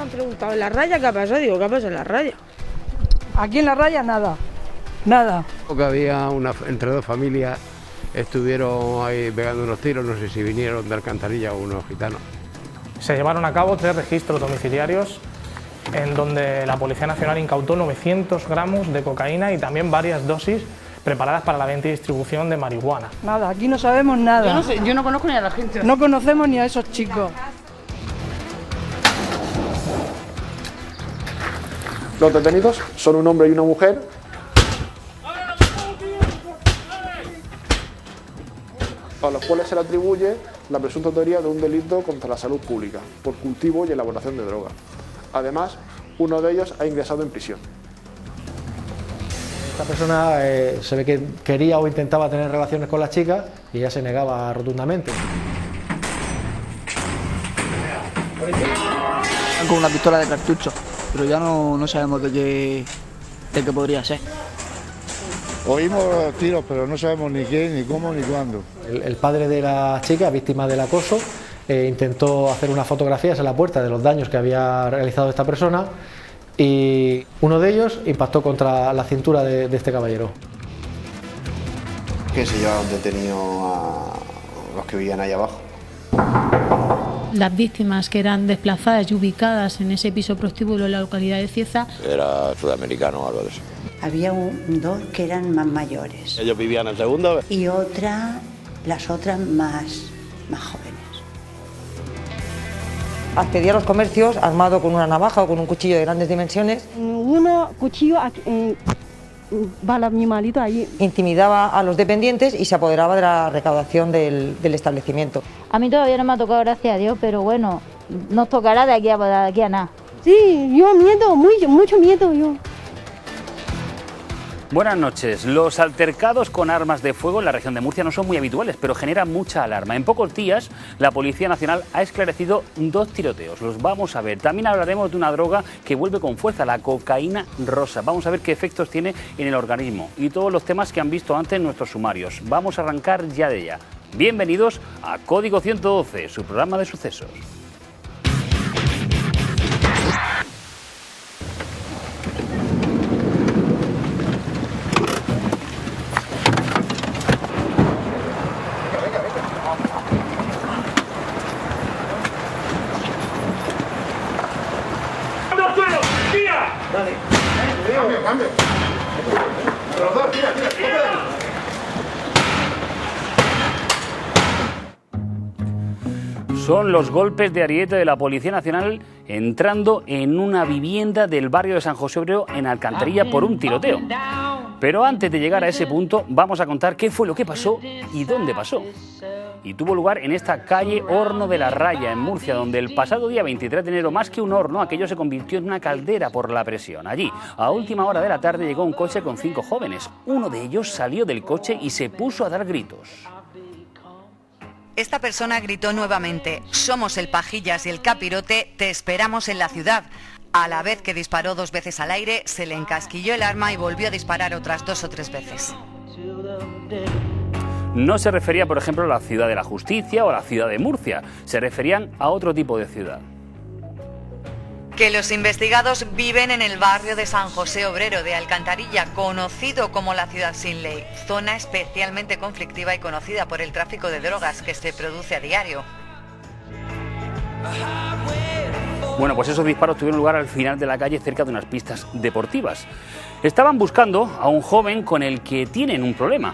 han preguntado, ¿en la raya qué ha pasado? Digo, ¿qué ha pasado en la raya? Aquí en la raya nada, nada. Que había entre dos familias, estuvieron ahí pegando unos tiros, no sé si vinieron de Alcantarilla o unos gitanos. Se llevaron a cabo 3 registros domiciliarios en donde la Policía Nacional incautó 900 gramos de cocaína y también varias dosis preparadas para la venta y distribución de marihuana. Nada, aquí no sabemos nada. Yo no conozco ni a la gente. No conocemos ni a esos chicos. Los detenidos son un hombre y una mujer a los cuales se le atribuye la presunta autoría de un delito contra la salud pública por cultivo y elaboración de droga. Además, uno de ellos ha ingresado en prisión. Esta persona se ve que quería o intentaba tener relaciones con la chica y ella se negaba rotundamente. Con una pistola de cartucho, pero ya no sabemos de qué podría ser. Oímos tiros, pero no sabemos ni qué, ni cómo, ni cuándo. El padre de la chica, víctima del acoso, intentó hacer unas fotografías en la puerta de los daños que había realizado esta persona y uno de ellos impactó contra la cintura de este caballero. Que se llevaron detenidos a los que vivían ahí abajo. Las víctimas que eran desplazadas y ubicadas en ese piso prostíbulo en la localidad de Cieza. Era sudamericano o algo de eso. Había dos que eran más mayores. Ellos vivían en segundo. Y las otras más jóvenes. Accedía a los comercios armado con una navaja o con un cuchillo de grandes dimensiones. Un cuchillo para mi malito ahí. Intimidaba a los dependientes y se apoderaba de la recaudación del establecimiento. A mí todavía no me ha tocado, gracias a Dios, pero bueno, nos tocará de aquí a nada. Sí, yo miedo, mucho miedo yo. Buenas noches. Los altercados con armas de fuego en la región de Murcia no son muy habituales, pero generan mucha alarma. En pocos días, la Policía Nacional ha esclarecido 2 tiroteos. Los vamos a ver. También hablaremos de una droga que vuelve con fuerza, la cocaína rosa. Vamos a ver qué efectos tiene en el organismo y todos los temas que han visto antes en nuestros sumarios. Vamos a arrancar ya de ya. Bienvenidos a Código 112, su programa de sucesos. Cambio. Los dos, tira. Son los golpes de ariete de la Policía Nacional entrando en una vivienda del barrio de San José Obrero en Alcantarilla por un tiroteo. Pero antes de llegar a ese punto, vamos a contar qué fue lo que pasó y dónde pasó. Y tuvo lugar en esta calle Horno de la Raya, en Murcia, donde el pasado día 23 de enero, más que un horno, aquello se convirtió en una caldera por la presión. Allí, a última hora de la tarde, llegó un coche con 5 jóvenes. Uno de ellos salió del coche y se puso a dar gritos. Esta persona gritó nuevamente: «Somos el Pajillas y el Capirote, te esperamos en la ciudad». A la vez que disparó 2 veces al aire, se le encasquilló el arma y volvió a disparar otras 2 o 3 veces. No se refería, por ejemplo, a la ciudad de la Justicia o a la ciudad de Murcia. Se referían a otro tipo de ciudad. Que los investigados viven en el barrio de San José Obrero de Alcantarilla, conocido como la ciudad sin ley, zona especialmente conflictiva y conocida por el tráfico de drogas que se produce a diario. Bueno, pues esos disparos tuvieron lugar al final de la calle, cerca de unas pistas deportivas. Estaban buscando a un joven con el que tienen un problema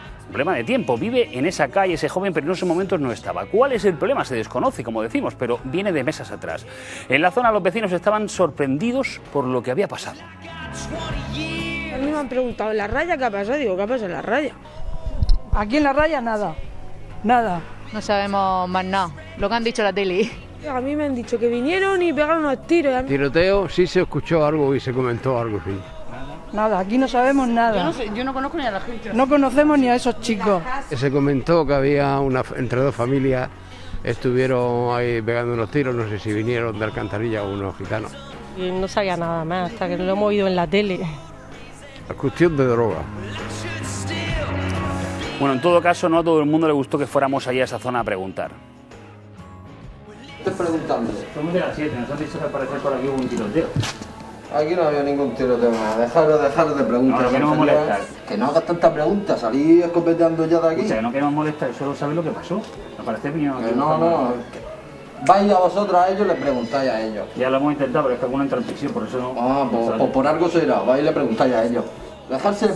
de tiempo. Vive en esa calle ese joven, pero en esos momentos no estaba. ¿Cuál es el problema? Se desconoce, como decimos, pero viene de meses atrás. En la zona los vecinos estaban sorprendidos por lo que había pasado. A mí me han preguntado, ¿en la raya qué ha pasado? Digo, ¿qué ha pasado en la raya? Aquí en la raya nada, nada. No sabemos más nada, lo que han dicho en la tele. A mí me han dicho que vinieron y pegaron unos tiros. Tiroteo, sí se escuchó algo y se comentó algo, sí. Nada, aquí no sabemos nada. Yo no conozco ni a la gente. No conocemos ni a esos chicos. Se comentó que había entre dos familias, estuvieron ahí pegando unos tiros, no sé si vinieron de Alcantarilla o unos gitanos. Y no sabía nada más, hasta que lo hemos oído en la tele. La cuestión de droga. Bueno, en todo caso, no a todo el mundo le gustó que fuéramos allá a esa zona a preguntar. Estoy preguntando. Somos de las 7, nos han dicho que al parecer por aquí hubo un tiroteo. Aquí no había ningún tiroteo, dejaros de preguntas. No queremos molestar. Que no hagas tantas preguntas, salí escopeteando ya de aquí. Escucha, que no queremos molestar, solo saber lo que pasó. Al parecer vinieron aquí. No. Vais a vosotros a ellos, le preguntáis a ellos. Ya lo hemos intentado, pero es que alguno entra en prisión, por eso no. Ah, pues por algo será, vais y le preguntáis a ellos. Dejarse de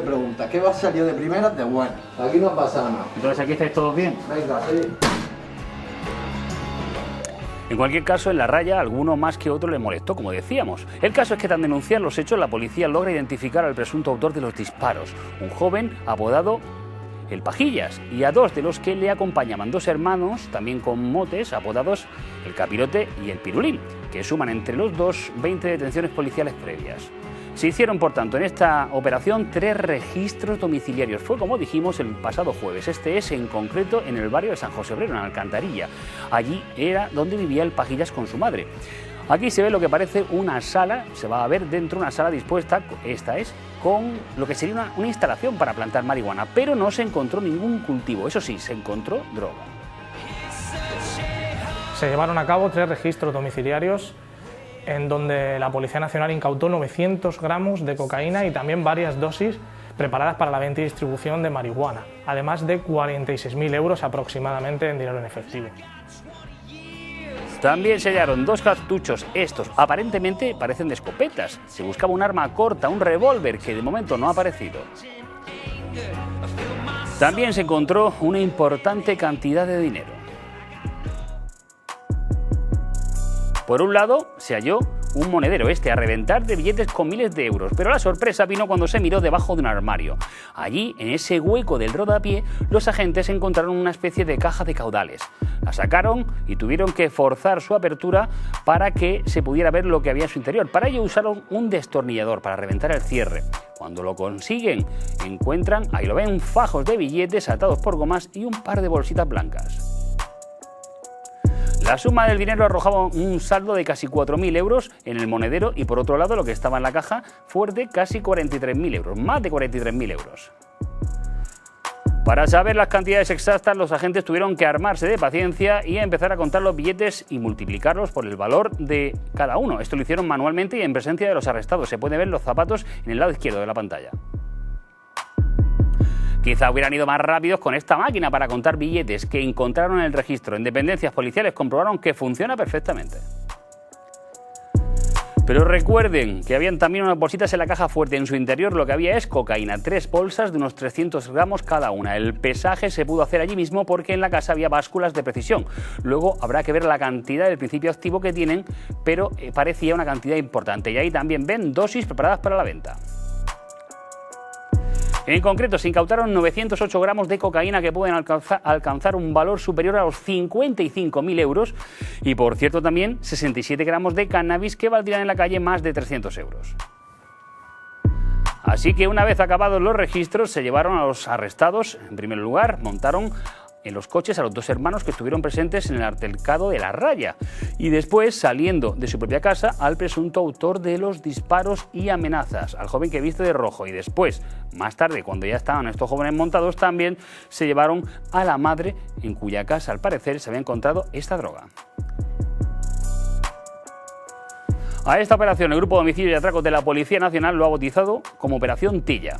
preguntas. ¿Qué va a salir de primeras? De bueno. Aquí no pasa nada. Entonces, ¿aquí estáis todos bien? Venga, sí. En cualquier caso, en La Raya, alguno más que otro le molestó, como decíamos. El caso es que, tras denunciar los hechos, la policía logra identificar al presunto autor de los disparos, un joven apodado El Pajillas, y a dos de los que le acompañaban, dos hermanos, también con motes, apodados El Capirote y El Pirulín, que suman entre los dos 20 detenciones policiales previas. Se hicieron, por tanto, en esta operación 3 registros domiciliarios. Fue, como dijimos, el pasado jueves. Este es, en concreto, en el barrio de San José Obrero, en Alcantarilla. Allí era donde vivía El Pajillas con su madre. Aquí se ve lo que parece una sala, se va a ver dentro una sala dispuesta, esta es, con lo que sería una instalación para plantar marihuana, pero no se encontró ningún cultivo. Eso sí, se encontró droga. Se llevaron a cabo 3 registros domiciliarios en donde la Policía Nacional incautó 900 gramos de cocaína y también varias dosis preparadas para la venta y distribución de marihuana, además de 46.000 euros aproximadamente en dinero en efectivo. También se hallaron 2 cartuchos, estos aparentemente parecen de escopetas. Se buscaba un arma corta, un revólver, que de momento no ha aparecido. También se encontró una importante cantidad de dinero. Por un lado, se halló un monedero a reventar de billetes con miles de euros, pero la sorpresa vino cuando se miró debajo de un armario. Allí, en ese hueco del rodapié, los agentes encontraron una especie de caja de caudales. La sacaron y tuvieron que forzar su apertura para que se pudiera ver lo que había en su interior. Para ello usaron un destornillador para reventar el cierre. Cuando lo consiguen, encuentran, ahí lo ven, fajos de billetes atados por gomas y un par de bolsitas blancas. La suma del dinero arrojaba un saldo de casi 4.000 euros en el monedero y, por otro lado, lo que estaba en la caja fue de casi 43.000 euros, más de 43.000 euros. Para saber las cantidades exactas, los agentes tuvieron que armarse de paciencia y empezar a contar los billetes y multiplicarlos por el valor de cada uno. Esto lo hicieron manualmente y en presencia de los arrestados. Se pueden ver los zapatos en el lado izquierdo de la pantalla. Quizá hubieran ido más rápidos con esta máquina para contar billetes que encontraron en el registro. En dependencias policiales comprobaron que funciona perfectamente. Pero recuerden que habían también unas bolsitas en la caja fuerte. En su interior lo que había es cocaína, 3 bolsas de unos 300 gramos cada una. El pesaje se pudo hacer allí mismo porque en la casa había básculas de precisión. Luego habrá que ver la cantidad del principio activo que tienen, pero parecía una cantidad importante. Y ahí también ven dosis preparadas para la venta. En concreto, se incautaron 908 gramos de cocaína que pueden alcanzar un valor superior a los 55.000 euros y, por cierto, también 67 gramos de cannabis que valdrían en la calle más de 300 euros. Así que, una vez acabados los registros, se llevaron a los arrestados. En primer lugar, montaron en los coches a los 2 hermanos que estuvieron presentes en el altercado de La Raya y después, saliendo de su propia casa, al presunto autor de los disparos y amenazas, al joven que viste de rojo. Y después, más tarde, cuando ya estaban estos jóvenes montados, también se llevaron a la madre en cuya casa, al parecer, se había encontrado esta droga. A esta operación, el Grupo de Homicidios y Atracos de la Policía Nacional lo ha bautizado como Operación Tilla.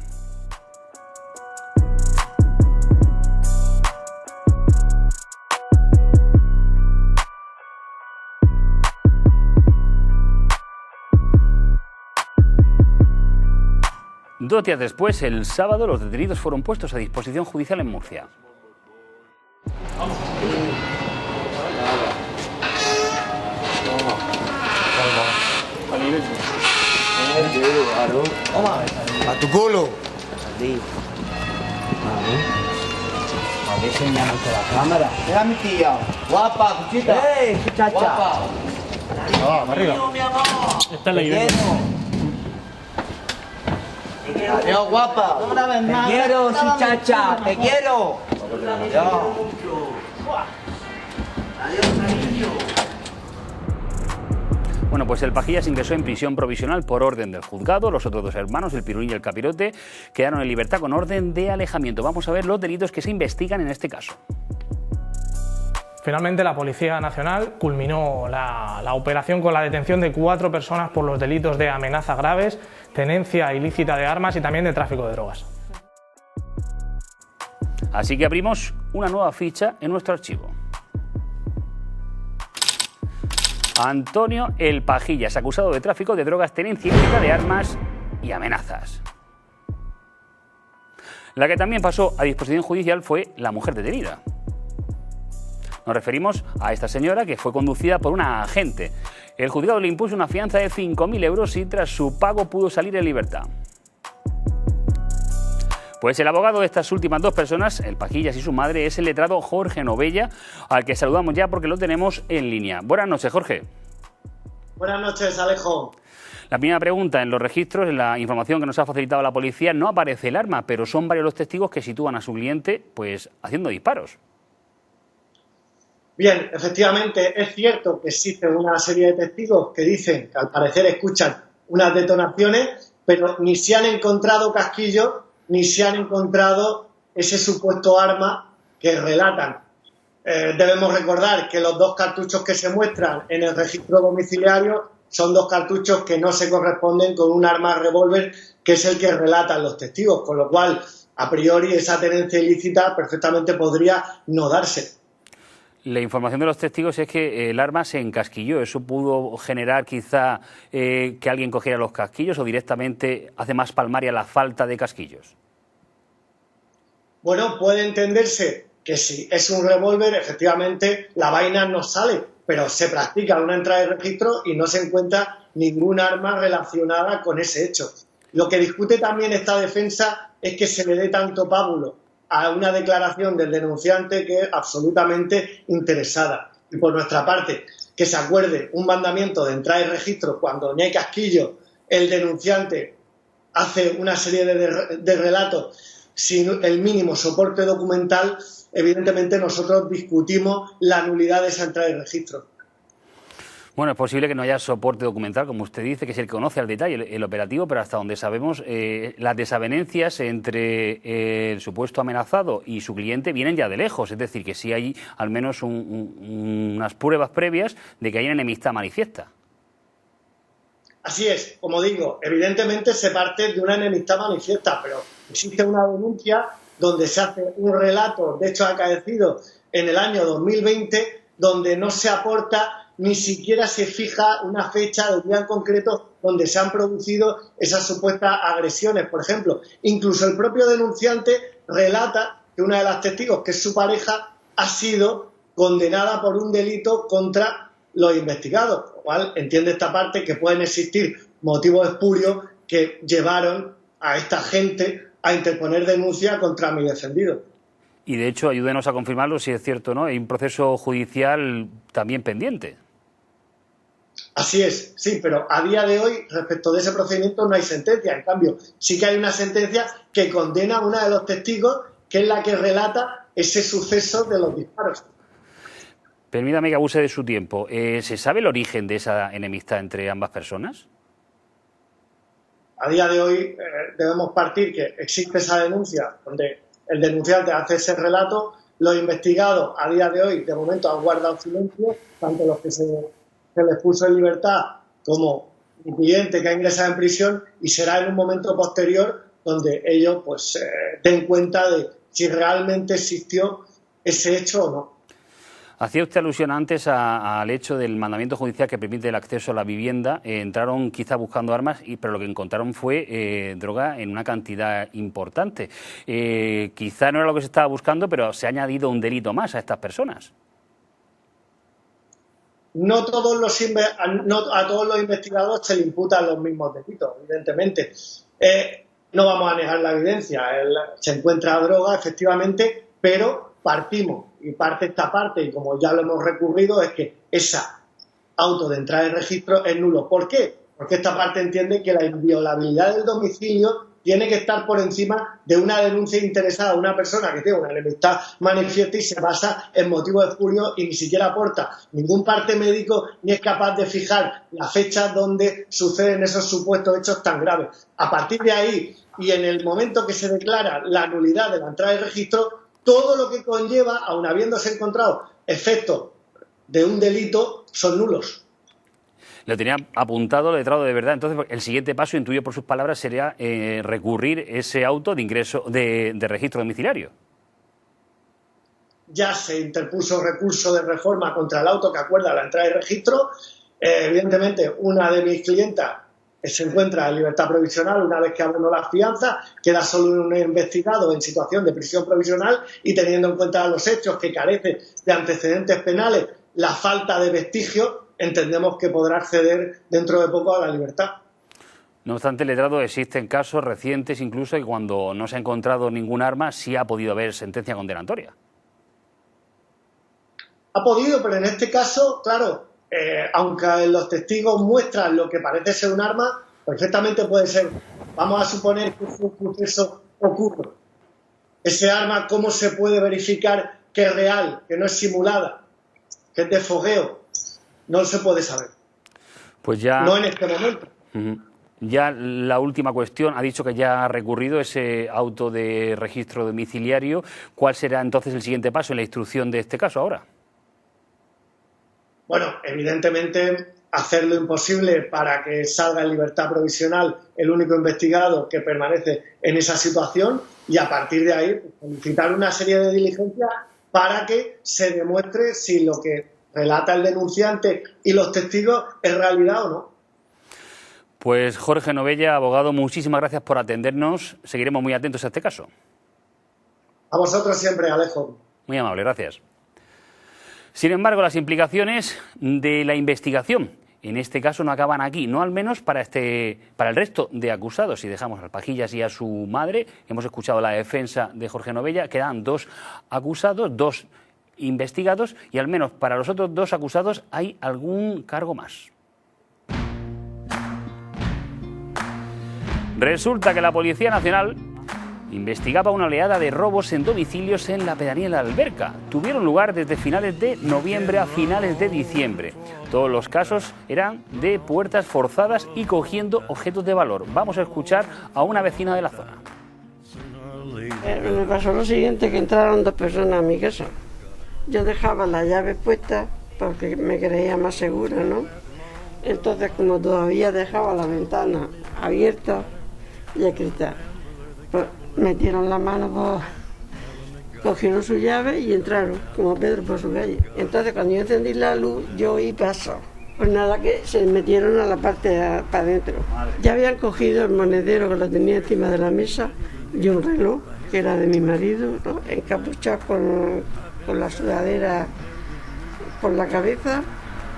Dos días después, el sábado, los detenidos fueron puestos a disposición judicial en Murcia. A tu culo. A ver, señalamos a la cámara. Mira mi tía. Guapa, cuchita. Muchacha. Guapa. Vamos, arriba. Esta es la idea. Adiós, guapa. Te quiero, muchacha. Te quiero. Bueno, pues el Pajillas ingresó en prisión provisional por orden del juzgado. Los otros 2 hermanos, el Pirulín y el Capirote, quedaron en libertad con orden de alejamiento. Vamos a ver los delitos que se investigan en este caso. Finalmente, la Policía Nacional culminó la operación con la detención de 4 personas por los delitos de amenazas graves, tenencia ilícita de armas y también de tráfico de drogas. Así que abrimos una nueva ficha en nuestro archivo. Antonio El Pajillas, acusado de tráfico de drogas, tenencia ilícita de armas y amenazas. La que también pasó a disposición judicial fue la mujer detenida. Nos referimos a esta señora que fue conducida por una agente. El juzgado le impuso una fianza de 5.000 euros y tras su pago pudo salir en libertad. Pues el abogado de estas últimas 2 personas, El Pajillas y su madre, es el letrado Jorge Novella, al que saludamos ya porque lo tenemos en línea. Buenas noches, Jorge. Buenas noches, Alejo. La primera pregunta: en los registros, en la información que nos ha facilitado la policía, no aparece el arma, pero son varios los testigos que sitúan a su cliente pues haciendo disparos. Bien, efectivamente es cierto que existe una serie de testigos que dicen que al parecer escuchan unas detonaciones, pero ni se han encontrado casquillos ni se han encontrado ese supuesto arma que relatan. Debemos recordar que los 2 cartuchos que se muestran en el registro domiciliario son 2 cartuchos que no se corresponden con un arma revólver, que es el que relatan los testigos, con lo cual, a priori, esa tenencia ilícita perfectamente podría no darse. La información de los testigos es que el arma se encasquilló. ¿Eso pudo generar quizá que alguien cogiera los casquillos o directamente hace más palmaria la falta de casquillos? Bueno, puede entenderse que si es un revólver, efectivamente la vaina no sale, pero se practica una entrada de registro y no se encuentra ningún arma relacionada con ese hecho. Lo que discute también esta defensa es que se le dé tanto pábulo a una declaración del denunciante que es absolutamente interesada. Y por nuestra parte, que se acuerde un mandamiento de entrada y registro cuando ni hay casquillo, el denunciante hace una serie de relatos sin el mínimo soporte documental, evidentemente nosotros discutimos la nulidad de esa entrada y registro. Bueno, es posible que no haya soporte documental, como usted dice, que es el que conoce al detalle el operativo, pero hasta donde sabemos, las desavenencias entre el supuesto amenazado y su cliente vienen ya de lejos. Es decir, que sí hay al menos unas pruebas previas de que hay enemistad manifiesta. Así es, como digo, evidentemente se parte de una enemistad manifiesta, pero existe una denuncia donde se hace un relato, de hecho acaecido en el año 2020, donde no se aporta ni siquiera se fija una fecha de un día en concreto donde se han producido esas supuestas agresiones. Por ejemplo, incluso el propio denunciante relata que una de las testigos, que es su pareja, ha sido condenada por un delito contra los investigados, lo cual entiende esta parte que pueden existir motivos espurios que llevaron a esta gente a interponer denuncia contra mi defendido. Y de hecho, ayúdenos a confirmarlo si es cierto o no, hay un proceso judicial también pendiente. Así es, sí, pero a día de hoy, respecto de ese procedimiento, no hay sentencia. En cambio, sí que hay una sentencia que condena a una de los testigos, que es la que relata ese suceso de los disparos. Permítame que abuse de su tiempo. ¿Se sabe el origen de esa enemistad entre ambas personas? A día de hoy debemos partir que existe esa denuncia donde el denunciante hace ese relato. Los investigados a día de hoy, de momento, han guardado silencio, tanto los que se les puso en libertad como mi cliente que ha ingresado en prisión, y será en un momento posterior donde ellos pues den cuenta de si realmente existió ese hecho o no. Hacía usted alusión antes al hecho del mandamiento judicial que permite el acceso a la vivienda. Entraron quizá buscando armas, pero lo que encontraron fue droga en una cantidad importante. Quizá no era lo que se estaba buscando, pero se ha añadido un delito más a estas personas. No a todos los investigadores se le imputan los mismos delitos, evidentemente. No vamos a negar la evidencia. Se encuentra droga, efectivamente, pero partimos, y parte esta parte, y como ya lo hemos recurrido, es que esa auto de entrada en registro es nulo. ¿Por qué? Porque esta parte entiende que la inviolabilidad del domicilio tiene que estar por encima de una denuncia interesada a una persona que tiene una enemistad manifiesta y se basa en motivos espurios y ni siquiera aporta ningún parte médico ni es capaz de fijar la fecha donde suceden esos supuestos hechos tan graves. A partir de ahí, y en el momento que se declara la nulidad de la entrada de registro, todo lo que conlleva, aun habiéndose encontrado efectos de un delito son nulos. Lo tenía apuntado el letrado de verdad. Entonces, el siguiente paso, intuyo por sus palabras, sería recurrir ese auto de ingreso de registro domiciliario. Ya se interpuso recurso de reforma contra el auto que acuerda la entrada y registro. Evidentemente, una de mis clientas se encuentra en libertad provisional una vez que abonó las fianzas, queda solo un investigado en situación de prisión provisional y teniendo en cuenta los hechos que carecen de antecedentes penales, la falta de vestigios, entendemos que podrá acceder dentro de poco a la libertad. No obstante, letrado, existen casos recientes incluso que cuando no se ha encontrado ningún arma sí ha podido haber sentencia condenatoria. Ha podido, pero en este caso, claro, aunque los testigos muestran lo que parece ser un arma, perfectamente puede ser. Vamos a suponer que un suceso ocurre. Ese arma, ¿cómo se puede verificar que es real, que no es simulada, que es de fogueo? No se puede saber. Pues ya... No en este momento. Ya la última cuestión, ha dicho que ya ha recurrido ese auto de registro domiciliario. ¿Cuál será entonces el siguiente paso en la instrucción de este caso ahora? Bueno, evidentemente hacer lo imposible para que salga en libertad provisional el único investigado que permanece en esa situación y a partir de ahí solicitar una serie de diligencias para que se demuestre si lo que relata el denunciante y los testigos es realidad o no. Pues Jorge Novella, abogado, muchísimas gracias por atendernos. Seguiremos muy atentos a este caso. A vosotros siempre, Alejo. Muy amable, gracias. Sin embargo, las implicaciones de la investigación en este caso no acaban aquí, no al menos para el resto de acusados. Si dejamos al Pajillas y a su madre, hemos escuchado la defensa de Jorge Novella, quedan 2 acusados, 2 investigados y al menos para los otros 2 acusados hay algún cargo más. Resulta que la Policía Nacional investigaba una oleada de robos en domicilios en la pedanía de la Alberca. Tuvieron lugar desde finales de noviembre a finales de diciembre. Todos los casos eran de puertas forzadas y cogiendo objetos de valor. Vamos a escuchar a una vecina de la zona. Me pasó lo siguiente, que entraron 2 personas a mi casa. Yo dejaba la llave puesta porque me creía más segura, ¿no? Entonces, como todavía dejaba la ventana abierta y el cristal, pues metieron la mano, cogieron su llave y entraron, como Pedro por su calle. Entonces, cuando yo encendí la luz, yo oí paso. Pues nada, que se metieron a la parte para adentro. Ya habían cogido el monedero que lo tenía encima de la mesa y un reloj, que era de mi marido, ¿no? Encapuchado con la sudadera por la cabeza,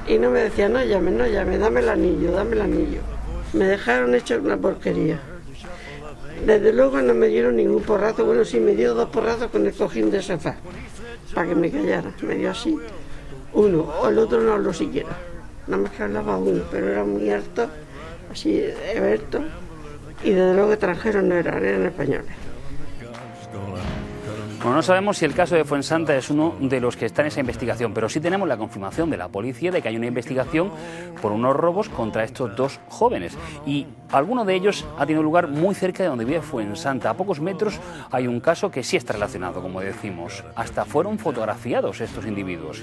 y no me decían, no llame, dame el anillo. Me dejaron hecho una porquería. Desde luego no me dieron ningún porrazo, bueno, sí me dio 2 porrazos con el cojín del sofá, para que me callara, me dio así, uno, o el otro no habló siquiera, nada más que hablaba uno, pero era muy alto, así, alto, y desde luego extranjeros no eran españoles. Bueno, no sabemos si el caso de Fuensanta es uno de los que está en esa investigación, pero sí tenemos la confirmación de la policía de que hay una investigación por unos robos contra estos 2 jóvenes. Y alguno de ellos ha tenido lugar muy cerca de donde vive Fuensanta. A pocos metros hay un caso que sí está relacionado, como decimos. Hasta fueron fotografiados estos individuos.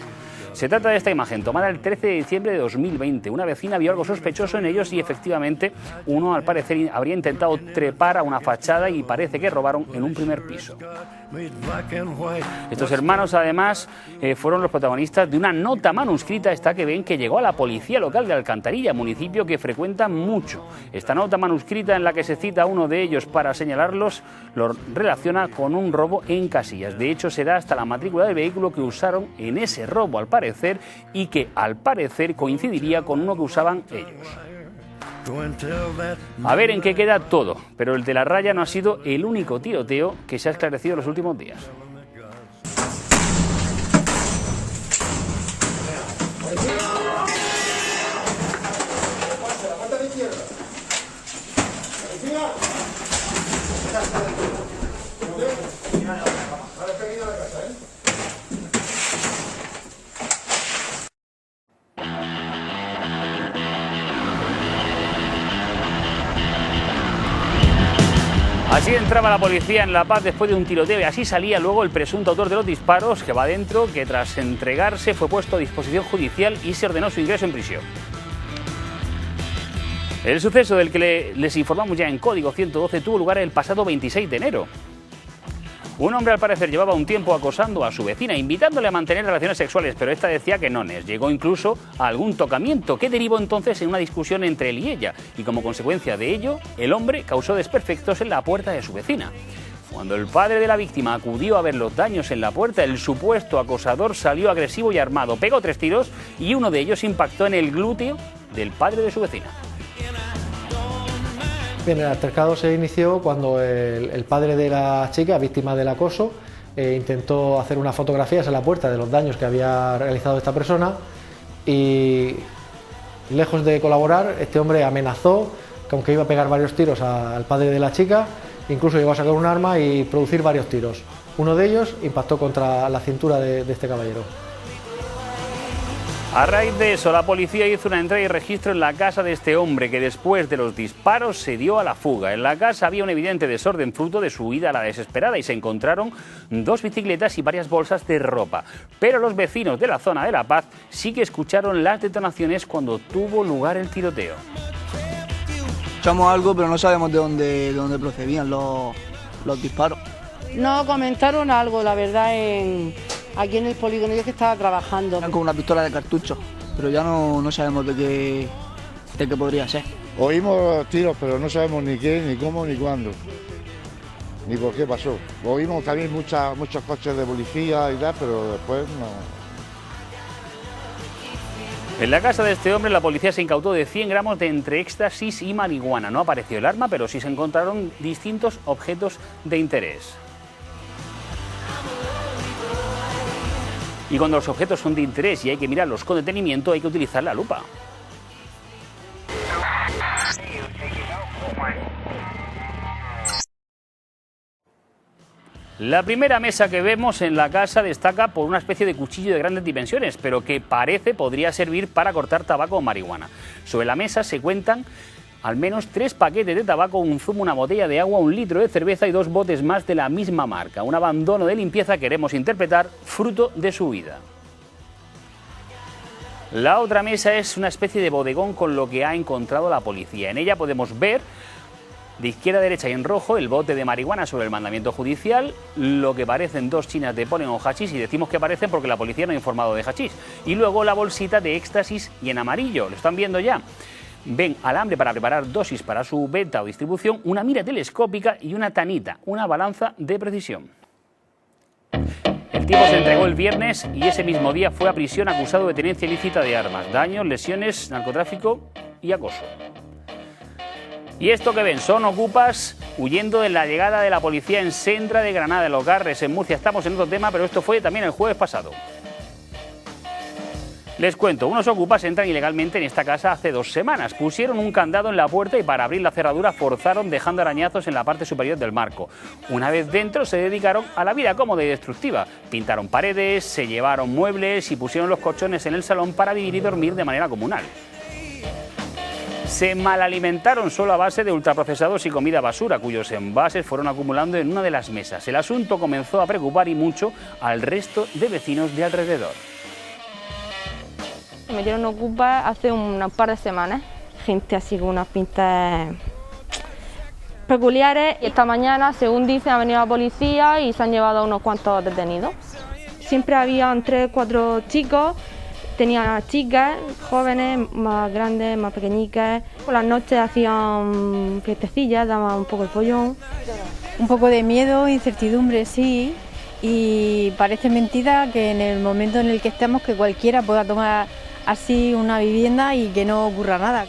Se trata de esta imagen, tomada el 13 de diciembre de 2020. Una vecina vio algo sospechoso en ellos y efectivamente uno al parecer habría intentado trepar a una fachada y parece que robaron en un primer piso. Estos hermanos además fueron los protagonistas de una nota manuscrita, esta que ven, que llegó a la policía local de Alcantarilla, municipio que frecuentan mucho. Esta nota manuscrita, en la que se cita a uno de ellos para señalarlos, lo relaciona con un robo en Casillas. De hecho, se da hasta la matrícula del vehículo que usaron en ese robo al parecer, y que al parecer coincidiría con uno que usaban ellos. A ver en qué queda todo, pero el de la raya no ha sido el único tiroteo que se ha esclarecido en los últimos días. Así entraba la policía en La Paz después de un tiroteo y así salía luego el presunto autor de los disparos, que va dentro, que tras entregarse fue puesto a disposición judicial y se ordenó su ingreso en prisión. El suceso del que les informamos ya en Código 112 tuvo lugar el pasado 26 de enero. Un hombre al parecer llevaba un tiempo acosando a su vecina, invitándole a mantener relaciones sexuales, pero esta decía que no. Llegó incluso a algún tocamiento, que derivó entonces en una discusión entre él y ella, y como consecuencia de ello, el hombre causó desperfectos en la puerta de su vecina. Cuando el padre de la víctima acudió a ver los daños en la puerta, el supuesto acosador salió agresivo y armado, pegó 3 tiros y uno de ellos impactó en el glúteo del padre de su vecina. Bien, el altercado se inició cuando el padre de la chica, víctima del acoso, intentó hacer unas fotografías en la puerta de los daños que había realizado esta persona y, lejos de colaborar, este hombre amenazó que aunque iba a pegar varios tiros al padre de la chica, incluso llegó a sacar un arma y producir varios tiros. Uno de ellos impactó contra la cintura de este caballero. A raíz de eso, la policía hizo una entrega y registro en la casa de este hombre, que después de los disparos se dio a la fuga. En la casa había un evidente desorden fruto de su huida a la desesperada y se encontraron 2 bicicletas y varias bolsas de ropa. Pero los vecinos de la zona de La Paz sí que escucharon las detonaciones cuando tuvo lugar el tiroteo. Escuchamos algo, pero no sabemos de dónde procedían los disparos. No, comentaron algo, la verdad, aquí en el polígono yo que estaba trabajando. Eran con una pistola de cartucho, pero ya no sabemos de qué podría ser. Oímos tiros, pero no sabemos ni qué, ni cómo, ni cuándo, ni por qué pasó. Oímos también muchos coches de policía y tal, pero después no. En la casa de este hombre la policía se incautó de 100 gramos de entre éxtasis y marihuana. No apareció el arma, pero sí se encontraron distintos objetos de interés. Y cuando los objetos son de interés y hay que mirarlos con detenimiento, hay que utilizar la lupa. La primera mesa que vemos en la casa destaca por una especie de cuchillo de grandes dimensiones, pero que podría servir para cortar tabaco o marihuana. Sobre la mesa se cuentan al menos 3 paquetes de tabaco, un zumo, una botella de agua, 1 litro de cerveza y 2 botes más de la misma marca. Un abandono de limpieza queremos interpretar fruto de su huida. La otra mesa es una especie de bodegón con lo que ha encontrado la policía. En ella podemos ver, de izquierda a derecha y en rojo, el bote de marihuana sobre el mandamiento judicial, lo que parecen 2 chinas de polen o hachís, y decimos que parecen porque la policía no ha informado de hachís. Y luego la bolsita de éxtasis y en amarillo, lo están viendo ya. Ven alambre para preparar dosis para su venta o distribución, una mira telescópica y una tanita, una balanza de precisión. El tipo se entregó el viernes y ese mismo día fue a prisión acusado de tenencia ilícita de armas, daños, lesiones, narcotráfico y acoso. Y esto que ven son ocupas huyendo de la llegada de la policía en Sendra de Granada, en Los Garres, en Murcia. Estamos en otro tema, pero esto fue también el jueves pasado. Les cuento, unos ocupas entran ilegalmente en esta casa hace 2 semanas. Pusieron un candado en la puerta y para abrir la cerradura forzaron dejando arañazos en la parte superior del marco. Una vez dentro se dedicaron a la vida cómoda y destructiva. Pintaron paredes, se llevaron muebles y pusieron los colchones en el salón para vivir y dormir de manera comunal. Se malalimentaron solo a base de ultraprocesados y comida basura, cuyos envases fueron acumulando en una de las mesas. El asunto comenzó a preocupar y mucho al resto de vecinos de alrededor. Me dieron ocupa hace un par de semanas, gente así con unas pintas peculiares. Y esta mañana, según dicen, ha venido la policía y se han llevado a unos cuantos detenidos. Siempre habían 3 o 4 chicos, tenían chicas, jóvenes, más grandes, más pequeñicas. Por las noches hacían fiestecillas, daban un poco el follón. Un poco de miedo, incertidumbre, sí. Y parece mentira que en el momento en el que estemos que cualquiera pueda tomar así una vivienda y que no ocurra nada.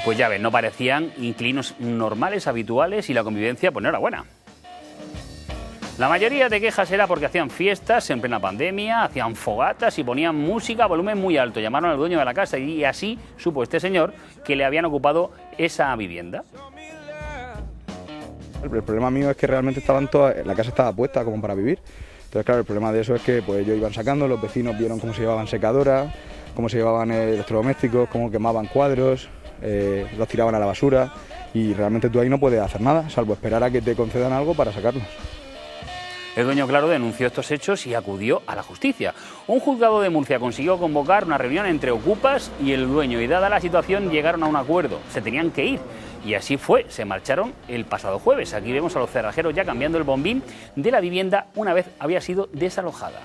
Pues ya ven, no parecían inquilinos normales, habituales y la convivencia pues no era buena. La mayoría de quejas era porque hacían fiestas en plena pandemia, hacían fogatas y ponían música a volumen muy alto. Llamaron al dueño de la casa y así supo este señor que le habían ocupado esa vivienda. El problema mío es que realmente la casa estaba puesta como para vivir. Entonces, claro, el problema de eso es que pues ellos iban sacando, los vecinos vieron cómo se llevaban secadoras, cómo se llevaban electrodomésticos, cómo quemaban cuadros, los tiraban a la basura y realmente tú ahí no puedes hacer nada, salvo esperar a que te concedan algo para sacarlos. El dueño, claro, denunció estos hechos y acudió a la justicia. Un juzgado de Murcia consiguió convocar una reunión entre ocupas y el dueño y dada la situación llegaron a un acuerdo. Se tenían que ir y así fue, se marcharon el pasado jueves. Aquí vemos a los cerrajeros ya cambiando el bombín de la vivienda una vez había sido desalojada.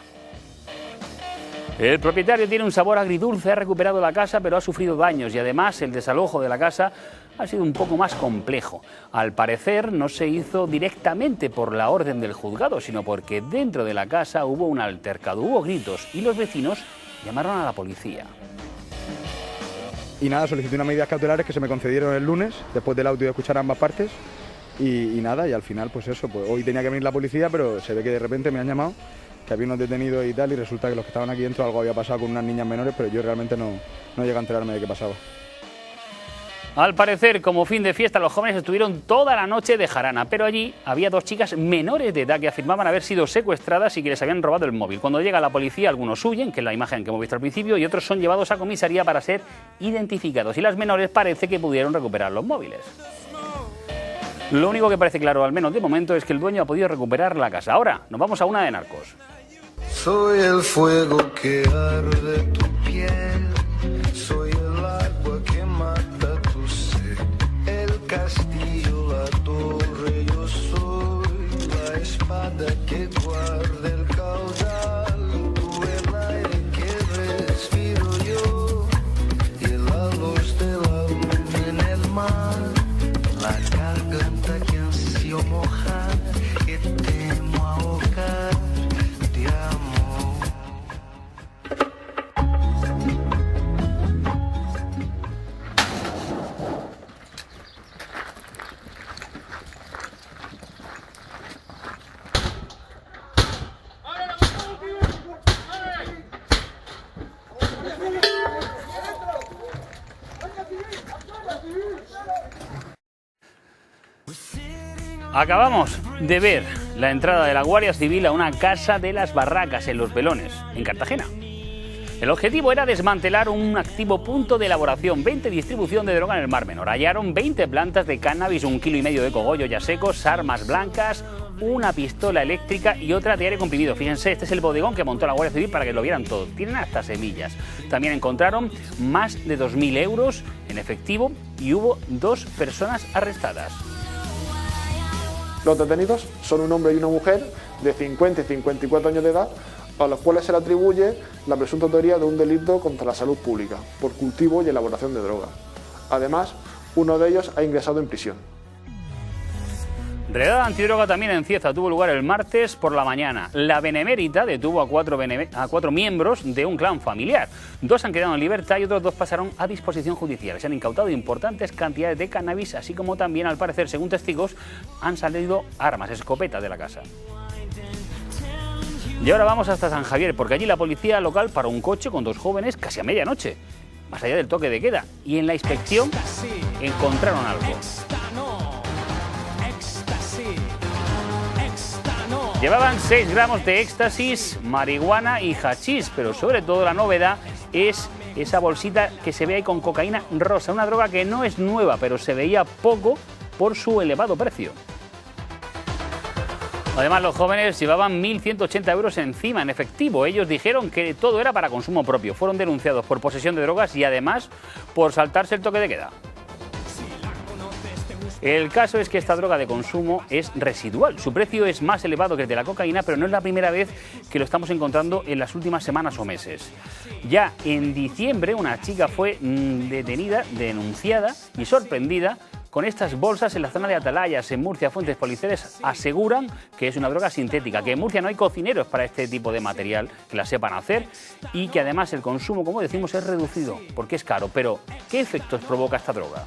El propietario tiene un sabor agridulce, ha recuperado la casa pero ha sufrido daños y además el desalojo de la casa ha sido un poco más complejo. Al parecer no se hizo directamente por la orden del juzgado, sino porque dentro de la casa hubo un altercado, hubo gritos y los vecinos llamaron a la policía. Y nada, solicité unas medidas cautelares que se me concedieron el lunes, después del audio de escuchar ambas partes, y nada, y al final pues eso, pues hoy tenía que venir la policía, pero se ve que de repente me han llamado, que había unos detenidos y tal, y resulta que los que estaban aquí dentro algo había pasado con unas niñas menores, pero yo realmente no llegué a enterarme de qué pasaba. Al parecer, como fin de fiesta, los jóvenes estuvieron toda la noche de jarana, pero allí había dos chicas menores de edad que afirmaban haber sido secuestradas y que les habían robado el móvil. Cuando llega la policía, algunos huyen, que es la imagen que hemos visto al principio, y otros son llevados a comisaría para ser identificados. Y las menores parece que pudieron recuperar los móviles. Lo único que parece claro, al menos de momento, es que el dueño ha podido recuperar la casa. Ahora, nos vamos a una de narcos. Soy el fuego que arde tu piel, soy el agua que mata tu sed, el castillo, la torre, yo soy la espada que guarda el caudal, tú el aire que respiro yo, y la luz de la luna en el mar, la garganta que ansio mojar, que temo ahogar. Acabamos de ver la entrada de la Guardia Civil a una casa de las Barracas en Los Belones, en Cartagena. El objetivo era desmantelar un activo punto de elaboración, 20 distribución de droga en el Mar Menor. Hallaron 20 plantas de cannabis, 1,5 kilos de cogollo ya secos, armas blancas, una pistola eléctrica y otra de aire comprimido. Fíjense, este es el bodegón que montó la Guardia Civil para que lo vieran todo. Tienen hasta semillas. También encontraron más de 2.000 euros en efectivo y hubo 2 personas arrestadas. Los detenidos son un hombre y una mujer de 50 y 54 años de edad, a los cuales se le atribuye la presunta autoría de un delito contra la salud pública, por cultivo y elaboración de droga. Además, uno de ellos ha ingresado en prisión. Redada antidroga también en Cieza tuvo lugar el martes por la mañana. La Benemérita detuvo a 4 miembros de un clan familiar. 2 han quedado en libertad y otros 2 pasaron a disposición judicial. Se han incautado importantes cantidades de cannabis, así como también, al parecer, según testigos, han salido armas, escopetas de la casa. Y ahora vamos hasta San Javier, porque allí la policía local paró un coche con 2 jóvenes casi a medianoche, más allá del toque de queda, y en la inspección encontraron algo. Llevaban 6 gramos de éxtasis, marihuana y hachís, pero sobre todo la novedad es esa bolsita que se ve ahí con cocaína rosa, una droga que no es nueva, pero se veía poco por su elevado precio. Además, los jóvenes llevaban 1.180 euros encima en efectivo. Ellos dijeron que todo era para consumo propio. Fueron denunciados por posesión de drogas y además por saltarse el toque de queda. El caso es que esta droga de consumo es residual. Su precio es más elevado que el de la cocaína, pero no es la primera vez que lo estamos encontrando en las últimas semanas o meses. Ya en diciembre una chica fue detenida, denunciada y sorprendida con estas bolsas en la zona de Atalayas, en Murcia. Fuentes policiales aseguran que es una droga sintética, que en Murcia no hay cocineros para este tipo de material que la sepan hacer y que además el consumo, como decimos, es reducido porque es caro. Pero, ¿qué efectos provoca esta droga?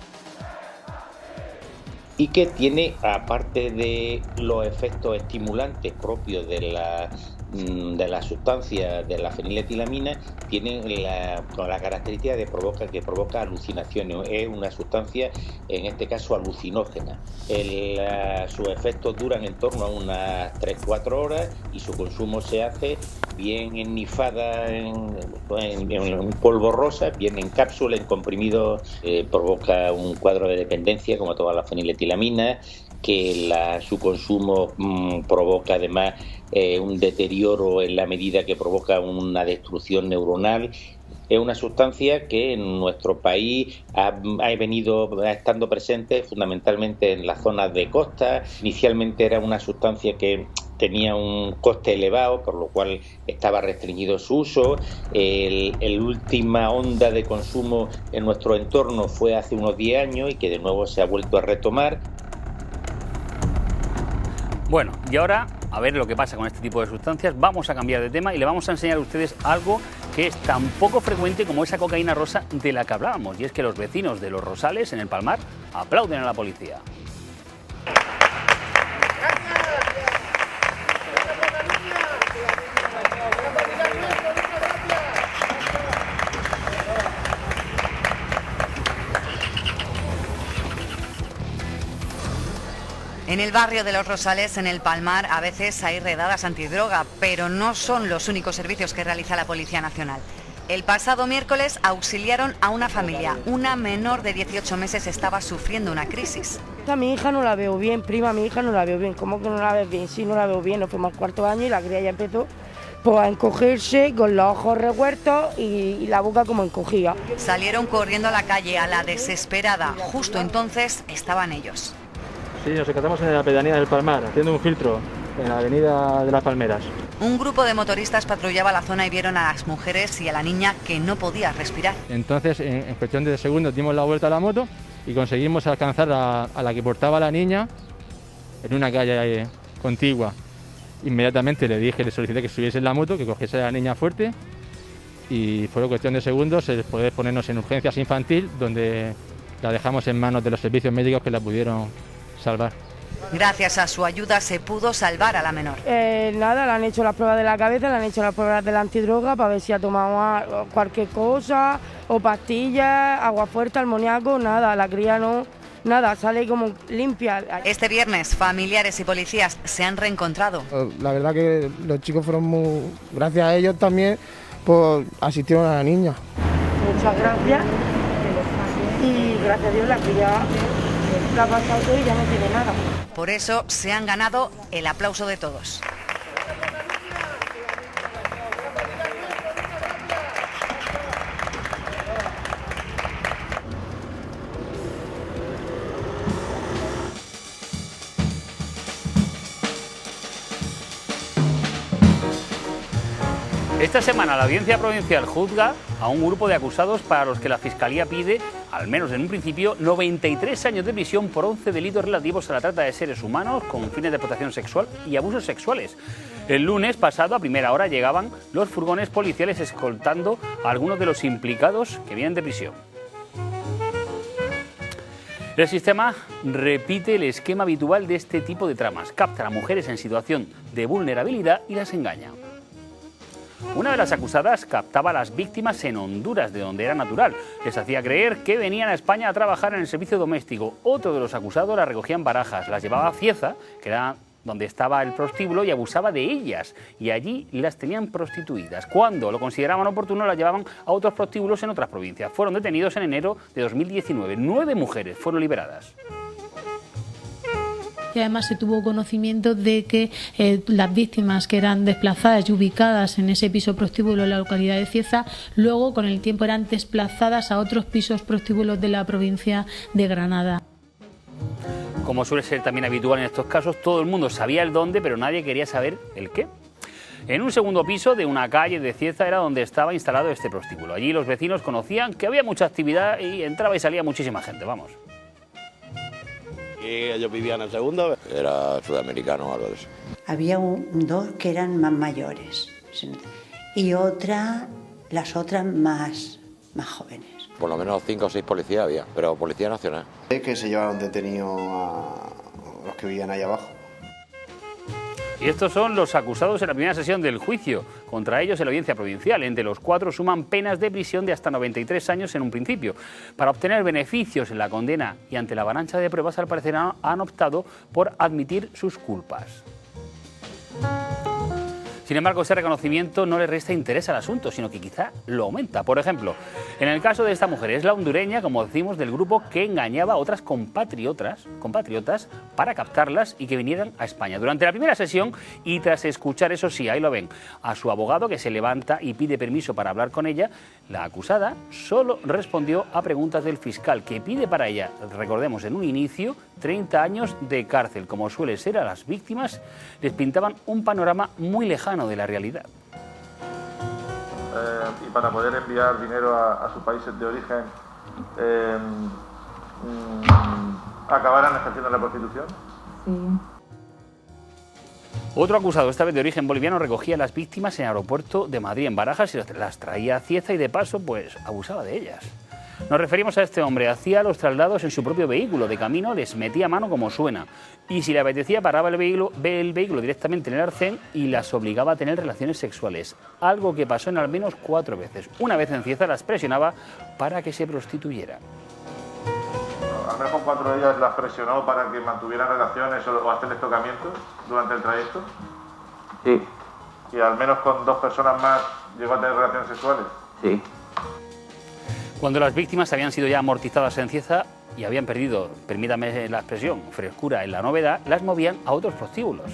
Y que tiene, aparte de los efectos estimulantes propios de la sustancia de la feniletilamina, tiene la característica de que provoca alucinaciones. Es una sustancia, en este caso, alucinógena. Sus efectos duran en torno a unas 3-4 horas y su consumo se hace bien ennifada en polvo rosa, bien en cápsula, en comprimido, provoca un cuadro de dependencia como toda la feniletilamina, que su consumo provoca además un deterioro en la medida que provoca una destrucción neuronal. Es una sustancia que en nuestro país ha venido estando presente fundamentalmente en las zonas de costa. Inicialmente era una sustancia que tenía un coste elevado, por lo cual estaba restringido su uso. La última onda de consumo en nuestro entorno fue hace unos 10 años y que de nuevo se ha vuelto a retomar. Bueno, y ahora, a ver lo que pasa con este tipo de sustancias, vamos a cambiar de tema y le vamos a enseñar a ustedes algo que es tan poco frecuente como esa cocaína rosa de la que hablábamos, y es que los vecinos de Los Rosales, en el Palmar, aplauden a la policía. En el barrio de Los Rosales, en el Palmar, a veces hay redadas antidroga, pero no son los únicos servicios que realiza la Policía Nacional. El pasado miércoles auxiliaron a una familia. Una menor de 18 meses estaba sufriendo una crisis. A mi hija no la veo bien, prima, a mi hija no la veo bien. ¿Cómo que no la ves bien? Sí, no la veo bien. Nos fuimos al cuarto año y la cría ya empezó pues, a encogerse con los ojos revueltos y la boca como encogida. Salieron corriendo a la calle a la desesperada. Justo entonces estaban ellos. Sí, nos encontramos en la pedanía del Palmar, haciendo un filtro en la avenida de las Palmeras. Un grupo de motoristas patrullaba la zona y vieron a las mujeres y a la niña que no podía respirar. Entonces, en cuestión de segundos, dimos la vuelta a la moto y conseguimos alcanzar a la que portaba la niña en una calle contigua. Inmediatamente le solicité que subiese en la moto, que cogiese a la niña fuerte, y fue cuestión de segundos el poder ponernos en urgencias infantil, donde la dejamos en manos de los servicios médicos que la pudieron salvar. Gracias a su ayuda se pudo salvar a la menor. Nada, le han hecho las pruebas de la cabeza, le han hecho las pruebas de la antidroga para ver si ha tomado cualquier cosa, o pastillas, agua fuerte, amoníaco, nada, la cría no, nada, sale como limpia. Este viernes, familiares y policías se han reencontrado. La verdad que los chicos fueron muy... Gracias a ellos también, pues asistieron a la niña. Muchas gracias. Y gracias a Dios la cría... la ha pasado todo y ya no tiene nada. Por eso se han ganado el aplauso de todos. Esta semana la Audiencia Provincial juzga a un grupo de acusados para los que la Fiscalía pide, al menos en un principio, 93 años de prisión por 11 delitos relativos a la trata de seres humanos con fines de explotación sexual y abusos sexuales. El lunes pasado, a primera hora, llegaban los furgones policiales escoltando a algunos de los implicados que vienen de prisión. El sistema repite el esquema habitual de este tipo de tramas. Capta a mujeres en situación de vulnerabilidad y las engaña. Una de las acusadas captaba a las víctimas en Honduras, de donde era natural. Les hacía creer que venían a España a trabajar en el servicio doméstico. Otro de los acusados las recogía en Barajas, las llevaba a Cieza, que era donde estaba el prostíbulo, y abusaba de ellas. Y allí las tenían prostituidas. Cuando lo consideraban oportuno, las llevaban a otros prostíbulos en otras provincias. Fueron detenidos en enero de 2019. 9 mujeres fueron liberadas. Y además se tuvo conocimiento de que las víctimas que eran desplazadas y ubicadas en ese piso prostíbulo en la localidad de Cieza, luego con el tiempo eran desplazadas a otros pisos prostíbulos de la provincia de Granada. Como suele ser también habitual en estos casos, todo el mundo sabía el dónde, pero nadie quería saber el qué. En un segundo piso de una calle de Cieza era donde estaba instalado este prostíbulo. Allí los vecinos conocían que había mucha actividad y entraba y salía muchísima gente, vamos. Y ellos vivían en el segundo. Era sudamericano o algo de eso. Había dos que eran más mayores y las otras más jóvenes. Por lo menos 5 o 6 policías había, pero Policía Nacional. Es que se llevaron detenidos a los que vivían ahí abajo. Y estos son los acusados en la primera sesión del juicio. Contra ellos en la Audiencia Provincial. Entre los 4 suman penas de prisión de hasta 93 años en un principio. Para obtener beneficios en la condena y ante la avalancha de pruebas, al parecer han optado por admitir sus culpas. Sin embargo, ese reconocimiento no le resta interés al asunto, sino que quizá lo aumenta. Por ejemplo, en el caso de esta mujer, es la hondureña, como decimos, del grupo que engañaba a otras compatriotas para captarlas y que vinieran a España. Durante la primera sesión, y tras escuchar, eso sí, ahí lo ven, a su abogado, que se levanta y pide permiso para hablar con ella, la acusada solo respondió a preguntas del fiscal, que pide para ella, recordemos, en un inicio, 30 años de cárcel. Como suele ser, a las víctimas les pintaban un panorama muy lejano de la realidad. Y para poder enviar dinero a sus países de origen, ¿acabarán ejerciendo la prostitución? Sí. Otro acusado, esta vez de origen boliviano, recogía a las víctimas en el aeropuerto de Madrid, en Barajas, y las traía a Cieza y de paso, pues, abusaba de ellas. Nos referimos a este hombre, hacía los traslados en su propio vehículo, de camino les metía mano como suena, y si le apetecía paraba el vehículo directamente en el arcén y las obligaba a tener relaciones sexuales, algo que pasó en al menos 4 veces. Una vez en Cieza las presionaba para que se prostituyeran. Al menos con 4 de ellas las presionó para que mantuvieran relaciones o hacerles tocamientos durante el trayecto. Sí. Y al menos con 2 personas más llegó a tener relaciones sexuales. Sí. Cuando las víctimas habían sido ya amortizadas en Cieza y habían perdido, permítame la expresión, frescura en la novedad, las movían a otros prostíbulos.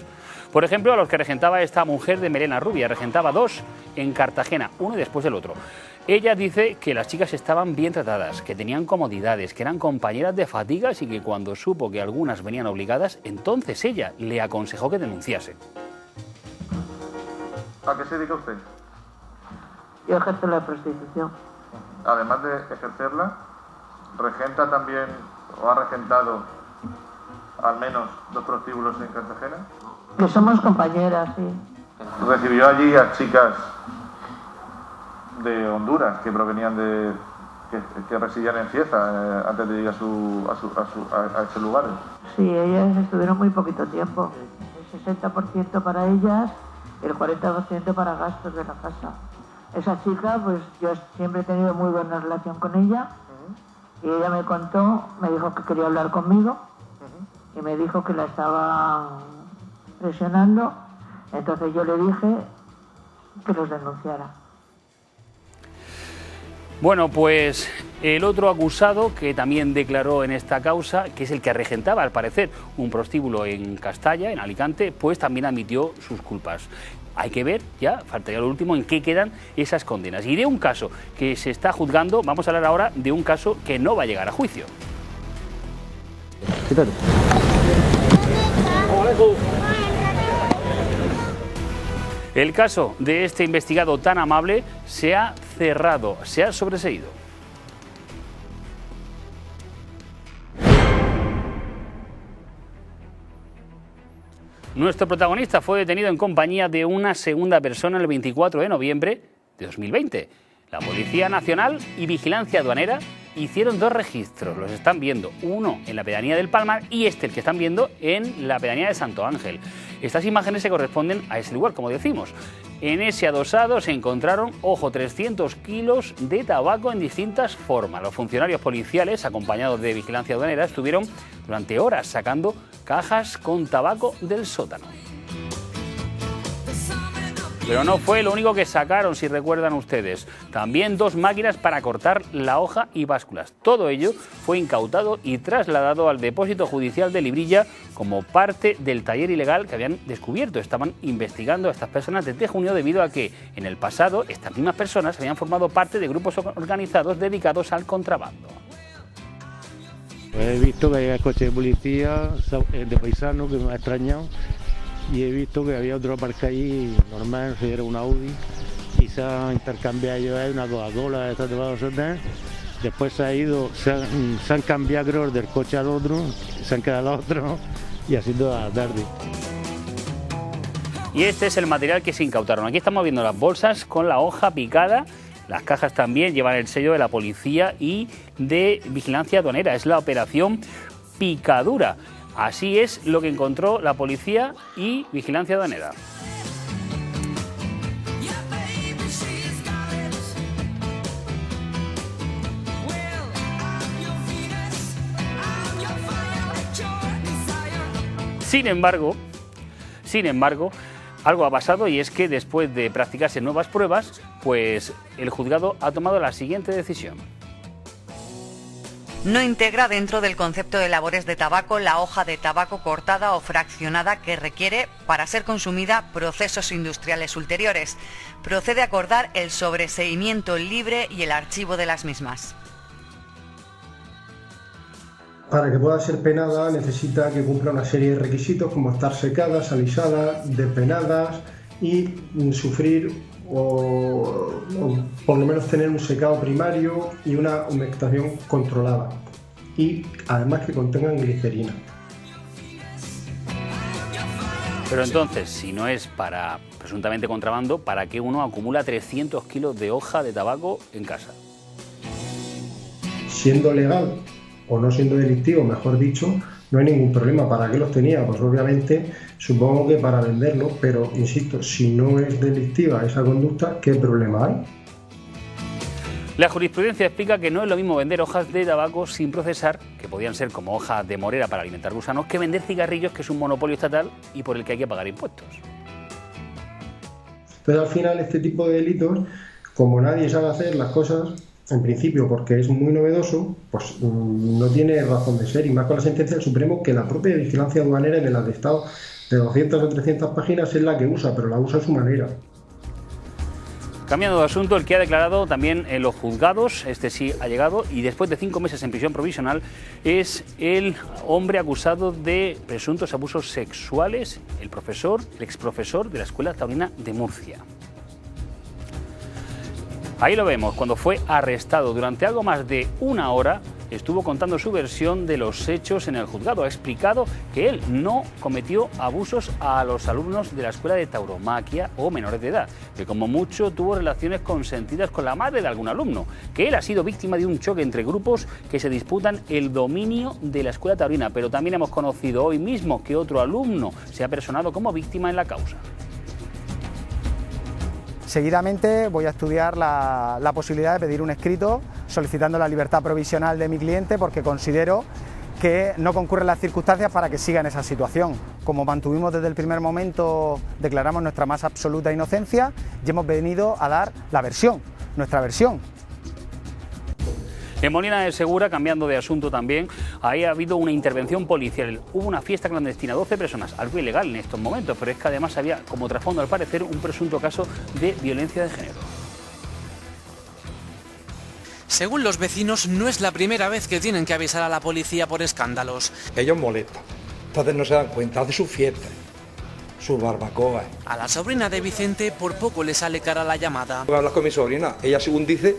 Por ejemplo, a los que regentaba esta mujer de melena rubia, regentaba 2 en Cartagena, uno y después el otro. Ella dice que las chicas estaban bien tratadas, que tenían comodidades, que eran compañeras de fatigas y que cuando supo que algunas venían obligadas, entonces ella le aconsejó que denunciase. ¿A qué se dedica usted? Yo ejerzo la prostitución. Además de ejercerla, ¿regenta también o ha regentado al menos 2 prostíbulos en Cartagena? Que somos compañeras, sí. ¿Recibió allí a chicas de Honduras que provenían de... que residían en Cieza antes de ir a esos lugares? Sí, ellas estuvieron muy poquito tiempo. El 60% para ellas y el 40% para gastos de la casa. Esa chica, pues yo siempre he tenido muy buena relación con ella y ella me contó, me dijo que quería hablar conmigo y me dijo que la estaba presionando, entonces yo le dije que los denunciara. Bueno, pues el otro acusado que también declaró en esta causa, que es el que regentaba, al parecer, un prostíbulo en Castalla, en Alicante, pues también admitió sus culpas. Hay que ver, ya, faltaría lo último, en qué quedan esas condenas. Y de un caso que se está juzgando, vamos a hablar ahora de un caso que no va a llegar a juicio. Quítate. El caso de este investigado tan amable se ha cerrado, se ha sobreseído. Nuestro protagonista fue detenido en compañía de una segunda persona el 24 de noviembre de 2020. La Policía Nacional y Vigilancia Aduanera hicieron 2 registros, los están viendo, uno en la pedanía del Palmar y el que están viendo en la pedanía de Santo Ángel. Estas imágenes se corresponden a ese lugar, como decimos. En ese adosado se encontraron, ojo, 300 kilos de tabaco en distintas formas. Los funcionarios policiales, acompañados de Vigilancia Aduanera, estuvieron durante horas sacando cajas con tabaco del sótano. Pero no fue lo único que sacaron, si recuerdan ustedes. También 2 máquinas para cortar la hoja y básculas. Todo ello fue incautado y trasladado al depósito judicial de Librilla como parte del taller ilegal que habían descubierto. Estaban investigando a estas personas desde junio debido a que en el pasado estas mismas personas habían formado parte de grupos organizados dedicados al contrabando. He visto que había coches de policía, de paisano, que me ha extrañado. Y he visto que había otro aparcado allí, normal, si era un Audi, y se han intercambiado ellos una Coca-Cola, esta de hotel. Después se han cambiado, creo, del coche al otro, se han quedado al otro, y así toda la tarde. Y este es el material que se incautaron. Aquí estamos viendo las bolsas con la hoja picada. Las cajas también llevan el sello de la policía y de Vigilancia Aduanera. Es la operación Picadura. Así es lo que encontró la policía y Vigilancia Aduanera. Sin embargo, algo ha pasado y es que después de practicarse nuevas pruebas, pues el juzgado ha tomado la siguiente decisión. No integra dentro del concepto de labores de tabaco la hoja de tabaco cortada o fraccionada que requiere, para ser consumida, procesos industriales ulteriores. Procede a acordar el sobreseimiento libre y el archivo de las mismas. Para que pueda ser penada necesita que cumpla una serie de requisitos como estar secadas, alisadas, despenadas y sufrir o por lo menos tener un secado primario y una humectación controlada, y además que contengan glicerina. Pero entonces, si no es para presuntamente contrabando, ¿para qué uno acumula 300 kilos de hoja de tabaco en casa? Siendo legal o no siendo delictivo, mejor dicho, no hay ningún problema. ¿Para qué los tenía? Pues obviamente supongo que para venderlo, pero insisto, si no es delictiva esa conducta, ¿qué problema hay? La jurisprudencia explica que no es lo mismo vender hojas de tabaco sin procesar, que podían ser como hojas de morera para alimentar gusanos, que vender cigarrillos, que es un monopolio estatal y por el que hay que pagar impuestos. Pero al final este tipo de delitos, como nadie sabe hacer las cosas, en principio porque es muy novedoso, pues no tiene razón de ser, y más con la sentencia del Supremo, que la propia vigilancia aduanera en el atestado de 200 o 300 páginas es la que usa, pero la usa a su manera. Cambiando de asunto, el que ha declarado también en los juzgados, este sí ha llegado, y después de 5 meses en prisión provisional, es el hombre acusado de presuntos abusos sexuales, el exprofesor de la Escuela Taurina de Murcia. Ahí lo vemos, cuando fue arrestado durante algo más de 1 hora, estuvo contando su versión de los hechos en el juzgado. Ha explicado que él no cometió abusos a los alumnos de la escuela de tauromaquia o menores de edad, que como mucho tuvo relaciones consentidas con la madre de algún alumno, que él ha sido víctima de un choque entre grupos que se disputan el dominio de la escuela taurina, pero también hemos conocido hoy mismo que otro alumno se ha personado como víctima en la causa. Seguidamente voy a estudiar la posibilidad de pedir un escrito solicitando la libertad provisional de mi cliente, porque considero que no concurren las circunstancias para que siga en esa situación. Como mantuvimos desde el primer momento, declaramos nuestra más absoluta inocencia y hemos venido a dar nuestra versión. En Molina de Segura, cambiando de asunto también, ahí ha habido una intervención policial. Hubo una fiesta clandestina, 12 personas, algo ilegal en estos momentos, pero es que además había como trasfondo, al parecer, un presunto caso de violencia de género. Según los vecinos, no es la primera vez que tienen que avisar a la policía por escándalos. Ellos molestan, entonces no se dan cuenta, hace sus fiestas, sus barbacoas. A la sobrina de Vicente por poco le sale cara la llamada. Voy a hablar con mi sobrina, ella según dice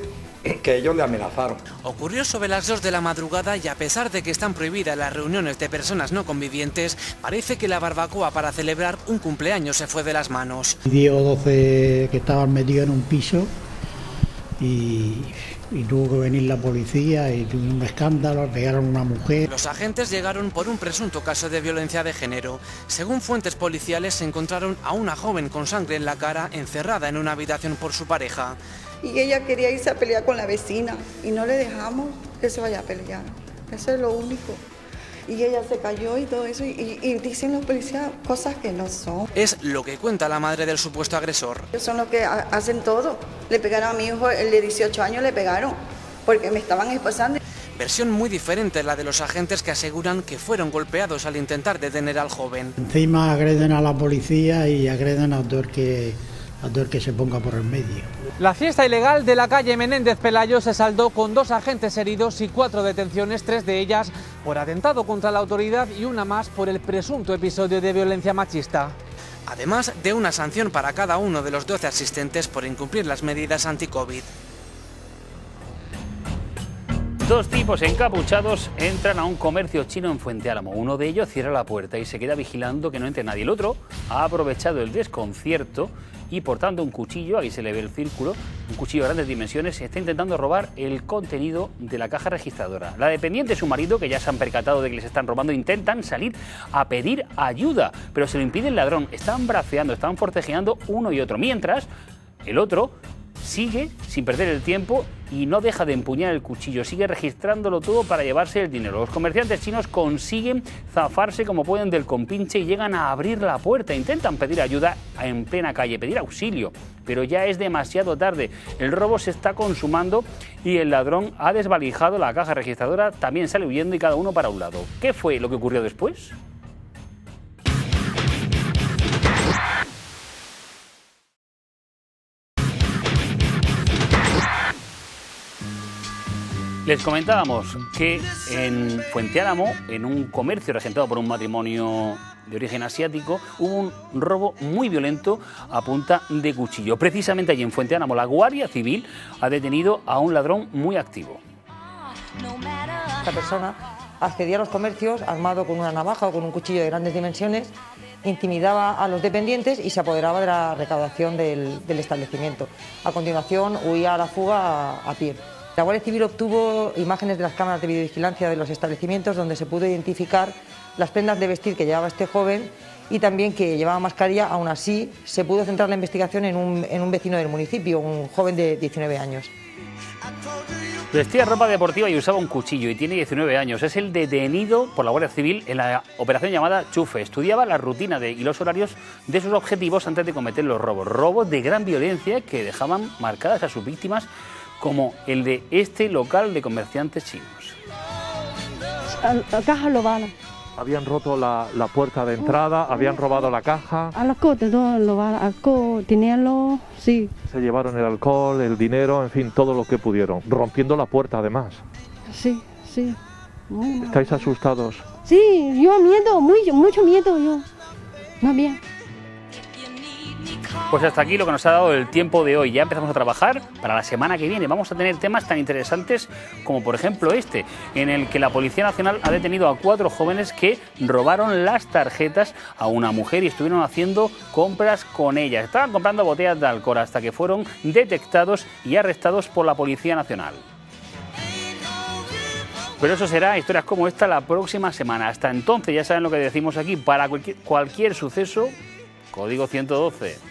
que ellos le amenazaron. Ocurrió sobre las 2 de la madrugada y a pesar de que están prohibidas las reuniones de personas no convivientes, parece que la barbacoa para celebrar un cumpleaños se fue de las manos. 10 o 12 que estaban metidos en un piso y tuvo que venir la policía y tuvo un escándalo, pegaron a una mujer. Los agentes llegaron por un presunto caso de violencia de género. Según fuentes policiales, se encontraron a una joven con sangre en la cara encerrada en una habitación por su pareja. Y ella quería irse a pelear con la vecina y no le dejamos que se vaya a pelear. Eso es lo único. Y ella se cayó y todo eso y dicen los policías cosas que no son. Es lo que cuenta la madre del supuesto agresor. Ellos son los que hacen todo. Le pegaron a mi hijo, el de 18 años le pegaron porque me estaban esposando. Versión muy diferente la de los agentes que aseguran que fueron golpeados al intentar detener al joven. Encima agreden a la policía y agreden a todo el que se ponga por el medio. La fiesta ilegal de la calle Menéndez Pelayo se saldó con 2 agentes heridos y 4 detenciones, 3 de ellas por atentado contra la autoridad y una más por el presunto episodio de violencia machista. Además de una sanción para cada uno de los 12 asistentes por incumplir las medidas anti-COVID. 2 tipos encapuchados entran a un comercio chino en Fuente Álamo. Uno de ellos cierra la puerta y se queda vigilando que no entre nadie. El otro ha aprovechado el desconcierto y portando un cuchillo, ahí se le ve el círculo, un cuchillo de grandes dimensiones, está intentando robar el contenido de la caja registradora. La dependiente y su marido, que ya se han percatado de que les están robando, intentan salir a pedir ayuda, pero se lo impide el ladrón. Están braceando, están forcejeando uno y otro, mientras el otro sigue sin perder el tiempo y no deja de empuñar el cuchillo, sigue registrándolo todo para llevarse el dinero. Los comerciantes chinos consiguen zafarse como pueden del compinche y llegan a abrir la puerta, intentan pedir ayuda en plena calle, pedir auxilio, pero ya es demasiado tarde. El robo se está consumando y el ladrón ha desvalijado la caja registradora, también sale huyendo y cada uno para un lado. ¿Qué fue lo que ocurrió después? Les comentábamos que en Fuente Álamo, en un comercio regentado por un matrimonio de origen asiático, hubo un robo muy violento a punta de cuchillo. Precisamente allí en Fuente Álamo, la Guardia Civil ha detenido a un ladrón muy activo. Esta persona accedía a los comercios armado con una navaja o con un cuchillo de grandes dimensiones, intimidaba a los dependientes y se apoderaba de la recaudación del establecimiento. A continuación huía a la fuga a pie. La Guardia Civil obtuvo imágenes de las cámaras de videovigilancia de los establecimientos donde se pudo identificar las prendas de vestir que llevaba este joven y también que llevaba mascarilla. Aún así, se pudo centrar la investigación en un vecino del municipio, un joven de 19 años. Vestía ropa deportiva y usaba un cuchillo y tiene 19 años. Es el detenido por la Guardia Civil en la operación llamada Chufe. Estudiaba la rutina y los horarios de sus objetivos antes de cometer los robos. Robos de gran violencia que dejaban marcadas a sus víctimas, como el de este local de comerciantes chinos. La caja lo van. Habían roto la puerta de entrada, habían robado la caja. A las cosas, todo lo van, alcohol, dinero, sí. Se llevaron el alcohol, el dinero, en fin, todo lo que pudieron, rompiendo la puerta además. Sí, sí. Bueno. ¿Estáis asustados? Sí, yo miedo, mucho miedo yo. No bien. Pues hasta aquí lo que nos ha dado el tiempo de hoy. Ya empezamos a trabajar para la semana que viene. Vamos a tener temas tan interesantes como por ejemplo este, en el que la Policía Nacional ha detenido a 4 jóvenes que robaron las tarjetas a una mujer y estuvieron haciendo compras con ella. Estaban comprando botellas de alcohol hasta que fueron detectados y arrestados por la Policía Nacional. Pero eso será historias como esta la próxima semana. Hasta entonces ya saben lo que decimos aquí. Para cualquier suceso, código 112.